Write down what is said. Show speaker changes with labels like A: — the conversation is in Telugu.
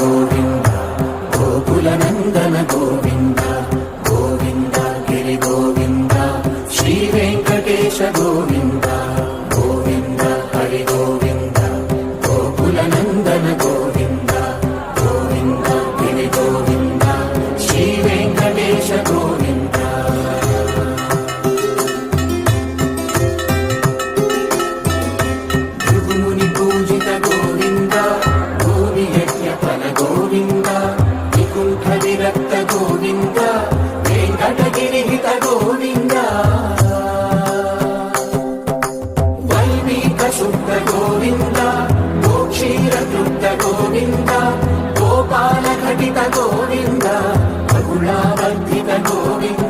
A: గోవింద గోకుల నందన గోవింద గోవింద గిరి గోవింద శ్రీ వెంకటేశ గోవింద గోవింద హరి గోవింద గోకుల నందన గోవింద గోవింద గిరి గోవింద శ్రీ వెంకటేశ గోవింద భృగుముని పూజిత గోవింద భూమి యజ్ఞ ఫల గోవింద వికుంఠ విరక్త గోవింద వెంకటగిరి హిత గోవింద వల్మీక శుద్ధ గోవింద గోక్షీర తృప్త గోవింద గోపాల ఘటిత గోవింద బహుళావర్ధిత గోవింద